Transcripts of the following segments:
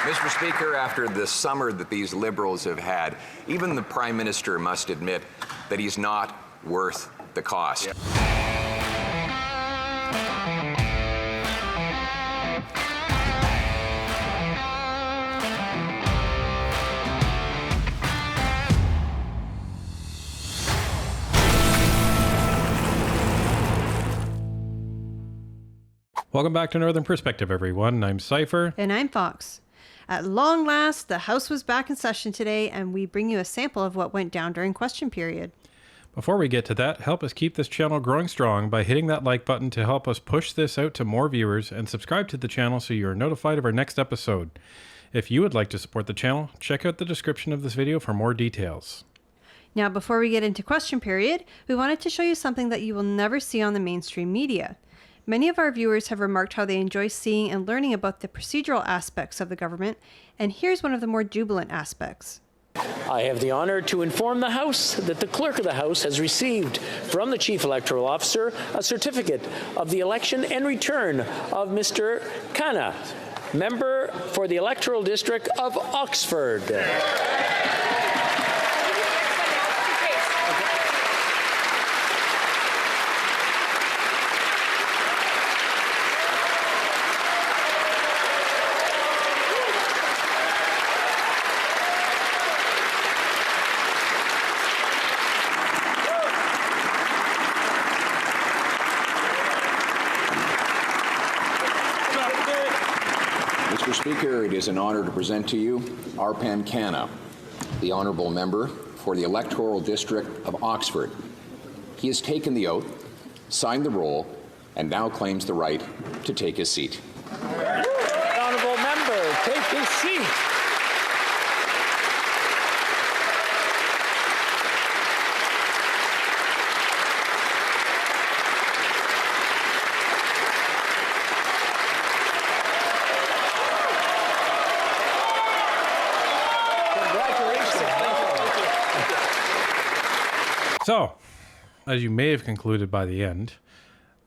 Mr. Speaker, after the summer that these Liberals have had, even the Prime Minister must admit that he's not worth the cost. Yeah. Welcome back to Northern Perspective, everyone. I'm Cypher. And I'm Fox. At long last, the House was back in session today, and we bring you a sample of what went down during question period. Before we get to that, help us keep this channel growing strong by hitting that like button to help us push this out to more viewers, and subscribe to the channel so you are notified of our next episode. If you would like to support the channel, check out the description of this video for more details. Now, before we get into question period, we wanted to show you something that you will never see on the mainstream media. Many of our viewers have remarked how they enjoy seeing and learning about the procedural aspects of the government, and here's one of the more jubilant aspects. I have the honor to inform the House that the Clerk of the House has received from the Chief Electoral Officer a certificate of the election and return of Mr. Khanna, member for the Electoral District of Oxford. Mr. Speaker, it is an honor to present to you Arpan Khanna, the honourable member for the Electoral District of Oxford. He has taken the oath, signed the roll, and now claims the right to take his seat. The honourable member, take his seat. So, as you may have concluded by the end,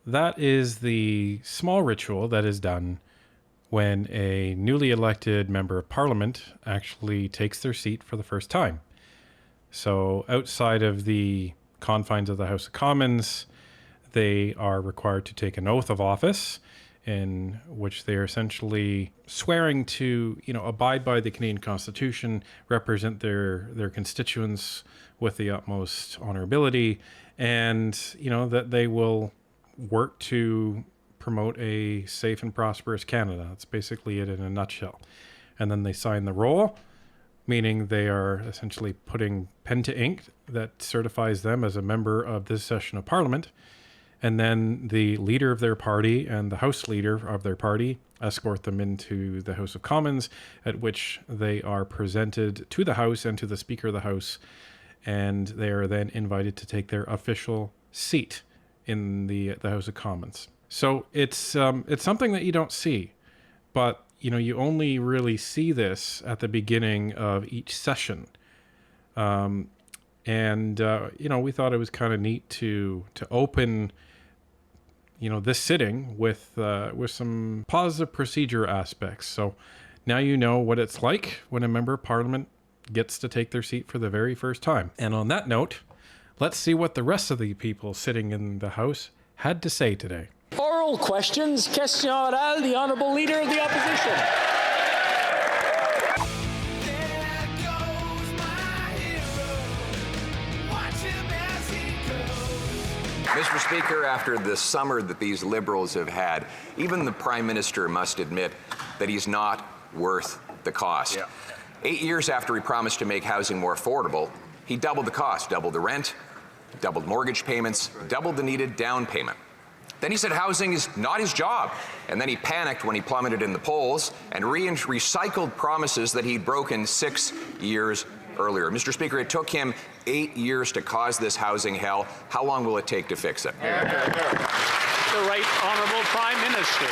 that is the small ritual that is done when a newly elected member of Parliament actually takes their seat for the first time. So, outside of the confines of the House of Commons, they are required to take an oath of office in which they are essentially swearing to, abide by the Canadian Constitution, represent their constituents with the utmost honorability, and, that they will work to promote a safe and prosperous Canada. That's basically it in a nutshell. And then they sign the roll, meaning they are essentially putting pen to ink that certifies them as a member of this session of Parliament. And then the leader of their party and the House leader of their party escort them into the House of Commons, at which they are presented to the House and to the Speaker of the House, and they are then invited to take their official seat in the House of Commons. So it's something that you don't see, but you only really see this at the beginning of each session. We thought it was kind of neat to open this sitting with some positive procedure aspects. So now you know what it's like when a member of Parliament gets to take their seat for the very first time. And on that note, let's see what the rest of the people sitting in the House had to say today. Oral questions. Question orale, the Honourable Leader of the Opposition. Mr. Speaker, after the summer that these Liberals have had, even the Prime Minister must admit that he's not worth the cost. Yeah. 8 years after he promised to make housing more affordable, he doubled the cost, doubled the rent, doubled mortgage payments, doubled the needed down payment. Then he said housing is not his job, and then he panicked when he plummeted in the polls and recycled promises that he'd broken 6 years earlier. Mr. Speaker, it took him 8 years to cause this housing hell. How long will it take to fix it? The Right Honourable Prime Minister.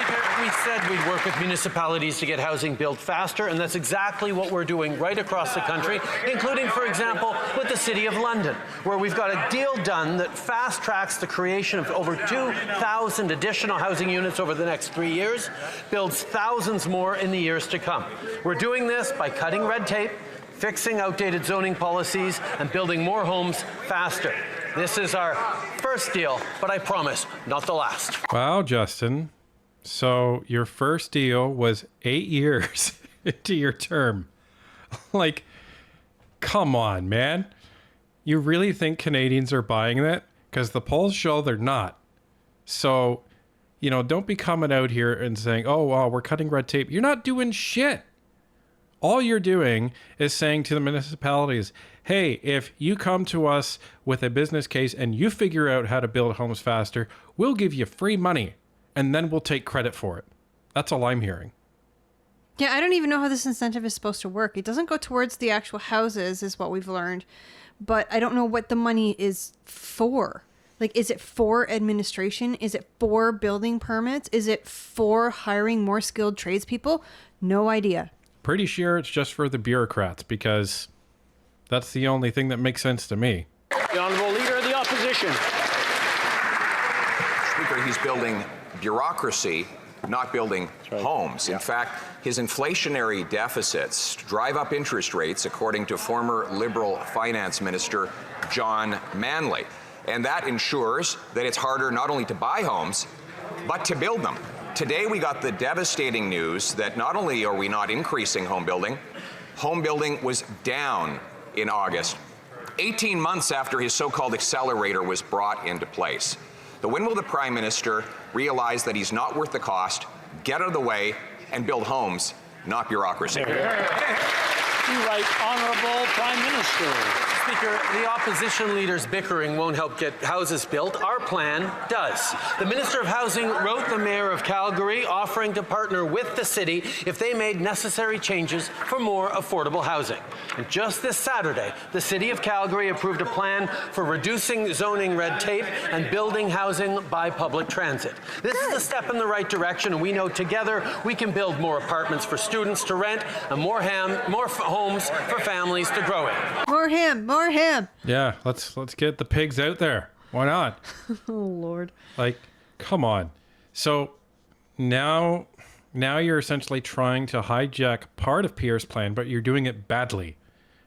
Speaker, we said we'd work with municipalities to get housing built faster, and that's exactly what we're doing right across the country, including, for example, with the City of London, where we've got a deal done that fast-tracks the creation of over 2,000 additional housing units over the next 3 years, builds thousands more in the years to come. We're doing this by cutting red tape, fixing outdated zoning policies, and building more homes faster. This is our first deal, but I promise, not the last. Wow, Justin. So your first deal was 8 years into your term. Like, come on, man. You really think Canadians are buying that? Because the polls show they're not. So, don't be coming out here and saying, oh, wow, we're cutting red tape. You're not doing shit. All you're doing is saying to the municipalities, hey, if you come to us with a business case and you figure out how to build homes faster, we'll give you free money and then we'll take credit for it. That's all I'm hearing. Yeah, I don't even know how this incentive is supposed to work. It doesn't go towards the actual houses, is what we've learned. But I don't know what the money is for. Like, is it for administration? Is it for building permits? Is it for hiring more skilled tradespeople? No idea. Pretty sure it's just for the bureaucrats because that's the only thing that makes sense to me. The Honourable Leader of the Opposition. Speaker, he's building bureaucracy, not building homes. In fact, his inflationary deficits drive up interest rates, according to former Liberal Finance Minister John Manley. And that ensures that it's harder not only to buy homes, but to build them. Today, we got the devastating news that not only are we not increasing home building was down in August, 18 months after his so-called accelerator was brought into place. So when will the Prime Minister realize that he's not worth the cost, get out of the way, and build homes, not bureaucracy? Right, Honourable Prime Minister. Speaker, the opposition leaders bickering won't help get houses built. Our plan does. The Minister of Housing wrote the Mayor of Calgary offering to partner with the city if they made necessary changes for more affordable housing. And just this Saturday, the City of Calgary approved a plan for reducing zoning red tape and building housing by public transit. This is a step in the right direction, and we know together we can build more apartments for students to rent and more homes for families to grow in. More him. Yeah, let's get the pigs out there. Why not? Oh, Lord. Like, come on. So now you're essentially trying to hijack part of Pierre's plan, but you're doing it badly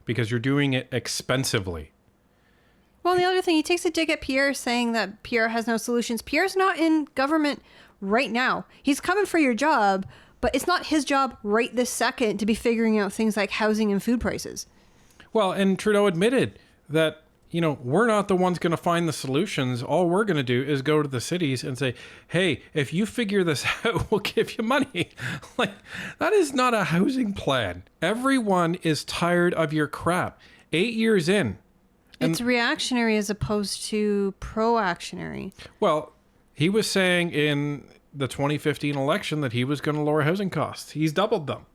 because you're doing it expensively. Well, the other thing, he takes a dig at Pierre saying that Pierre has no solutions. Pierre's not in government right now. He's coming for your job, but it's not his job right this second to be figuring out things like housing and food prices. Well, and Trudeau admitted that, we're not the ones going to find the solutions. All we're going to do is go to the cities and say, hey, if you figure this out, we'll give you money. Like, that is not a housing plan. Everyone is tired of your crap. 8 years in. It's reactionary as opposed to pro-actionary. Well, he was saying in the 2015 election that he was going to lower housing costs. He's doubled them.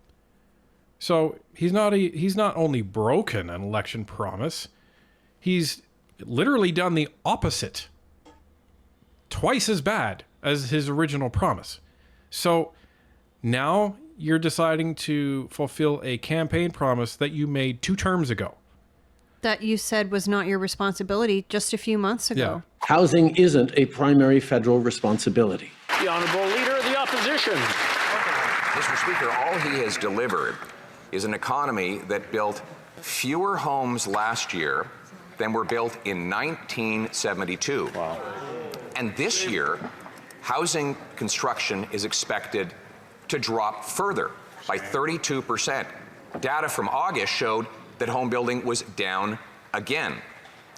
So he's not only broken an election promise, he's literally done the opposite. Twice as bad as his original promise. So now you're deciding to fulfill a campaign promise that you made 2 terms ago. That you said was not your responsibility just a few months ago. Yeah. Housing isn't a primary federal responsibility. The Honourable Leader of the Opposition. Mr. Speaker, all he has delivered is an economy that built fewer homes last year than were built in 1972. Wow. And this year, housing construction is expected to drop further by 32%. Data from August showed that home building was down again.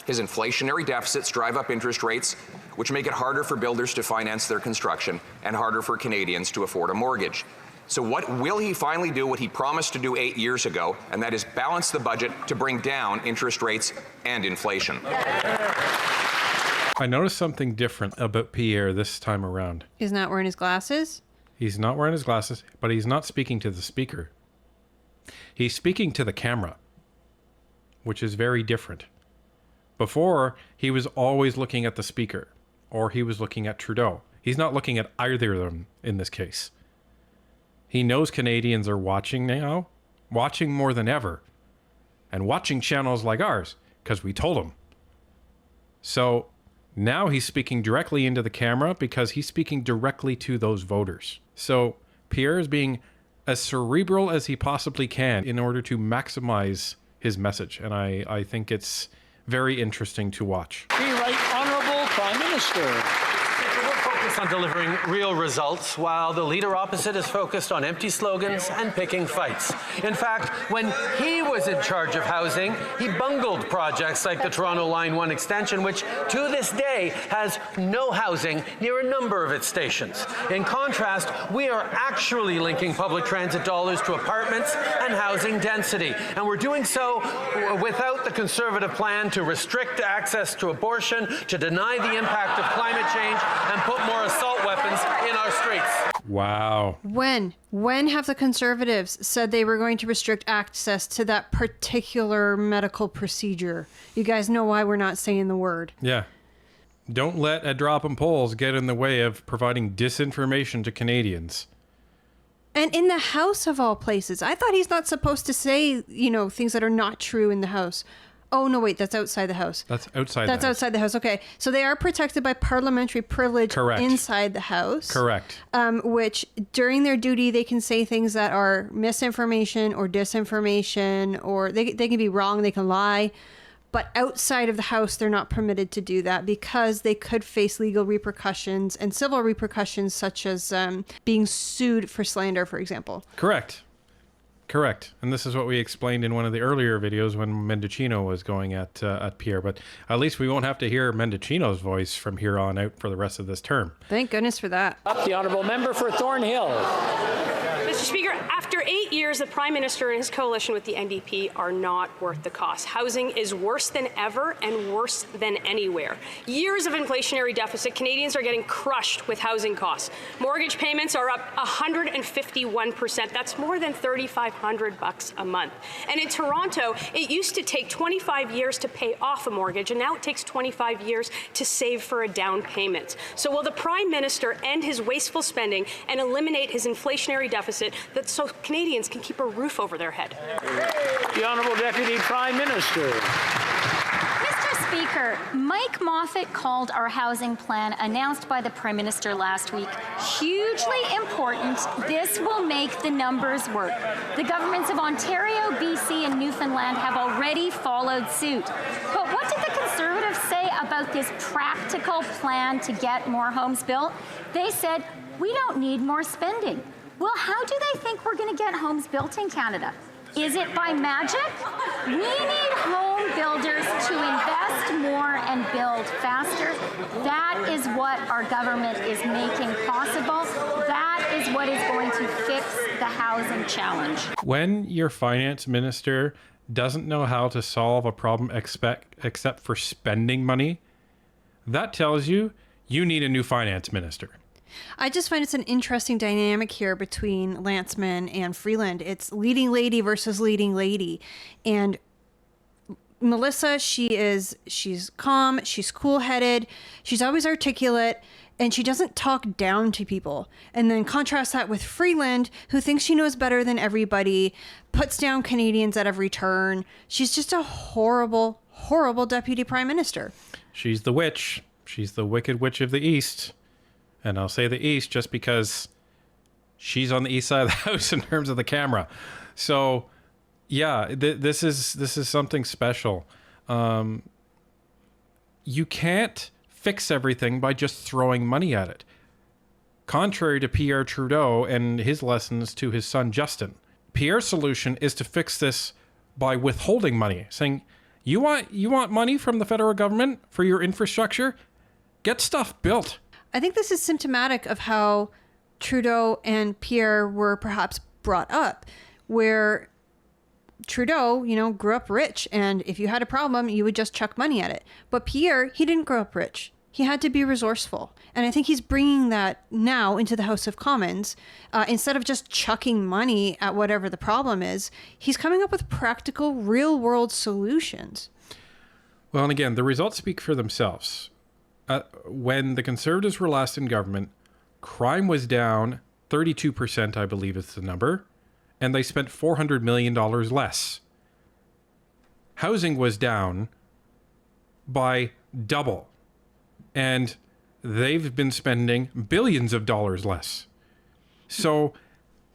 His inflationary deficits drive up interest rates, which make it harder for builders to finance their construction and harder for Canadians to afford a mortgage. So will he finally do what he promised to do 8 years ago, and that is balance the budget to bring down interest rates and inflation? I noticed something different about Pierre this time around. He's not wearing his glasses? He's not wearing his glasses, but he's not speaking to the speaker. He's speaking to the camera, which is very different. Before, he was always looking at the speaker, or he was looking at Trudeau. He's not looking at either of them in this case. He knows Canadians are watching now, watching more than ever, and watching channels like ours, because we told them. So now he's speaking directly into the camera because he's speaking directly to those voters. So Pierre is being as cerebral as he possibly can in order to maximize his message. And I think it's very interesting to watch. The Right Honourable Prime Minister. On delivering real results, while the leader opposite is focused on empty slogans and picking fights. In fact, when he was in charge of housing, he bungled projects like the Toronto Line 1 extension, which to this day has no housing near a number of its stations. In contrast, we are actually linking public transit dollars to apartments and housing density, and we're doing so without the Conservative plan to restrict access to abortion, to deny the impact of climate change, and put more assault weapons in our streets. Wow. When have the Conservatives said they were going to restrict access to that particular medical procedure? You guys know why we're not saying the word. Yeah. Don't let a drop in polls get in the way of providing disinformation to Canadians. And in the House of all places. I thought he's not supposed to say, things that are not true in the House. Oh, no, wait, that's outside the House. That's outside That's the House. outside the House. Okay. So they are protected by parliamentary privilege Correct. inside the House. Correct. Which during their duty, they can say things that are misinformation or disinformation, or they can be wrong, they can lie. But outside of the House, they're not permitted to do that because they could face legal repercussions and civil repercussions, such as being sued for slander, for example. Correct. And this is what we explained in one of the earlier videos when Mendocino was going at Pierre. But at least we won't have to hear Mendocino's voice from here on out for the rest of this term. Thank goodness for that. Up the Honourable Member for Thornhill. Mr. Speaker, after 8 years, the Prime Minister and his coalition with the NDP are not worth the cost. Housing is worse than ever and worse than anywhere. Years of inflationary deficit, Canadians are getting crushed with housing costs. Mortgage payments are up 151%. That's more than $3,500 a month. And in Toronto, it used to take 25 years to pay off a mortgage, and now it takes 25 years to save for a down payment. So will the Prime Minister end his wasteful spending and eliminate his inflationary deficit so Canadians can keep a roof over their head? The Honourable Deputy Prime Minister. Mr. Speaker, Mike Moffat called our housing plan announced by the Prime Minister last week hugely important. This will make the numbers work. The governments of Ontario, BC, and Newfoundland have already followed suit. But what did the Conservatives say about this practical plan to get more homes built? They said, we don't need more spending. Well, how do they think we're going to get homes built in Canada? Is it by magic? We need home builders to invest more and build faster. That is what our government is making possible. That is what is going to fix the housing challenge. When your finance minister doesn't know how to solve a problem except for spending money, that tells you need a new finance minister. I just find it's an interesting dynamic here between Lanceman and Freeland. It's leading lady versus leading lady. And Melissa, she's calm, she's cool-headed, she's always articulate, and she doesn't talk down to people. And then contrast that with Freeland, who thinks she knows better than everybody, puts down Canadians at every turn. She's just a horrible, horrible deputy prime minister. She's the witch. She's the wicked witch of the East. And I'll say the East just because she's on the east side of the house in terms of the camera. So, yeah, this is something special. You can't fix everything by just throwing money at it. Contrary to Pierre Trudeau and his lessons to his son Justin, Pierre's solution is to fix this by withholding money, saying, you want money from the federal government for your infrastructure? Get stuff built. I think this is symptomatic of how Trudeau and Pierre were perhaps brought up, where Trudeau, grew up rich, and if you had a problem, you would just chuck money at it. But Pierre, he didn't grow up rich. He had to be resourceful. And I think he's bringing that now into the House of Commons. Instead of just chucking money at whatever the problem is, he's coming up with practical, real-world solutions. Well, and again, the results speak for themselves. when the Conservatives were last in government, crime was down 32%, I believe is the number, and they spent $400 million less. Housing was down by double, and they've been spending billions of dollars less. So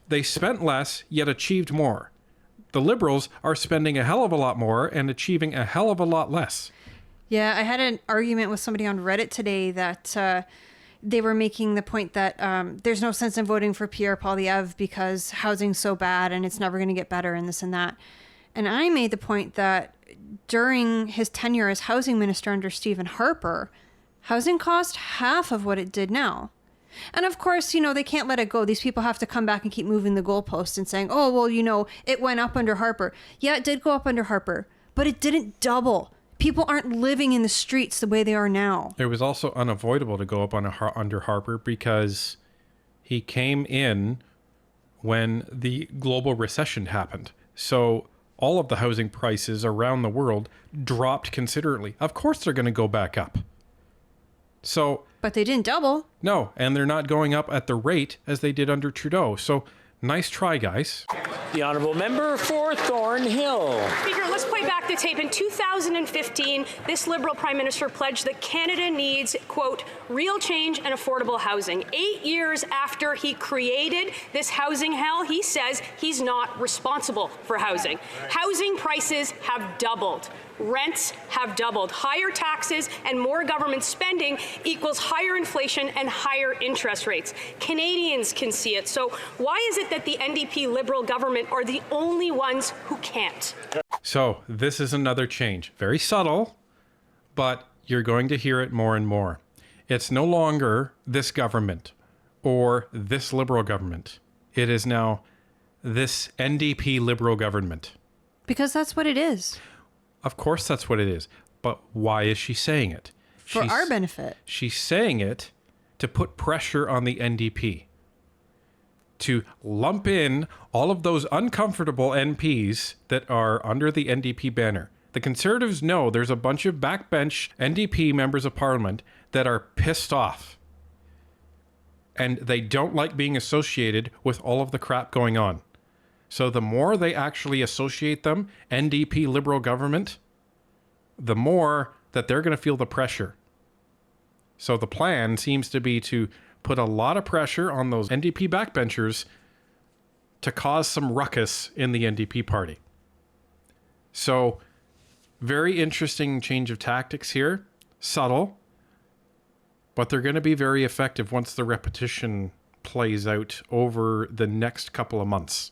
they spent less, yet achieved more. The Liberals are spending a hell of a lot more and achieving a hell of a lot less. Yeah, I had an argument with somebody on Reddit today that they were making the point that there's no sense in voting for Pierre Poilievre because housing's so bad and it's never going to get better and this and that. And I made the point that during his tenure as housing minister under Stephen Harper, housing cost half of what it did now. And of course, they can't let it go. These people have to come back and keep moving the goalposts and saying, oh, well, it went up under Harper. Yeah, it did go up under Harper, but it didn't double. People aren't living in the streets the way they are now. It was also unavoidable to go up under Harper because he came in when the global recession happened. So all of the housing prices around the world dropped considerably. Of course they're going to go back up. But they didn't double. No, and they're not going up at the rate as they did under Trudeau. So nice try, guys. The honourable member for Thornhill. Speaker, let's play back the tape. In 2015, this Liberal Prime Minister pledged that Canada needs, quote, real change and affordable housing. 8 years after he created this housing hell, he says he's not responsible for housing. Housing prices have doubled. Rents have doubled. Higher taxes and more government spending equals higher inflation and higher interest rates. Canadians can see it. So why is it that the NDP Liberal government are the only ones who can't? So this is another change. Very subtle, but you're going to hear it more and more. It's no longer this government or this Liberal government. It is now this NDP Liberal government. Because that's what it is. Of course that's what it is. But why is she saying it? For our benefit. She's saying it to put pressure on the NDP. To lump in all of those uncomfortable MPs that are under the NDP banner. The Conservatives know there's a bunch of backbench NDP members of Parliament that are pissed off. And they don't like being associated with all of the crap going on. So the more they actually associate them, NDP Liberal government, the more that they're going to feel the pressure. So the plan seems to be to put a lot of pressure on those NDP backbenchers to cause some ruckus in the NDP party. So very interesting change of tactics here. Subtle, but they're going to be very effective once the repetition plays out over the next couple of months.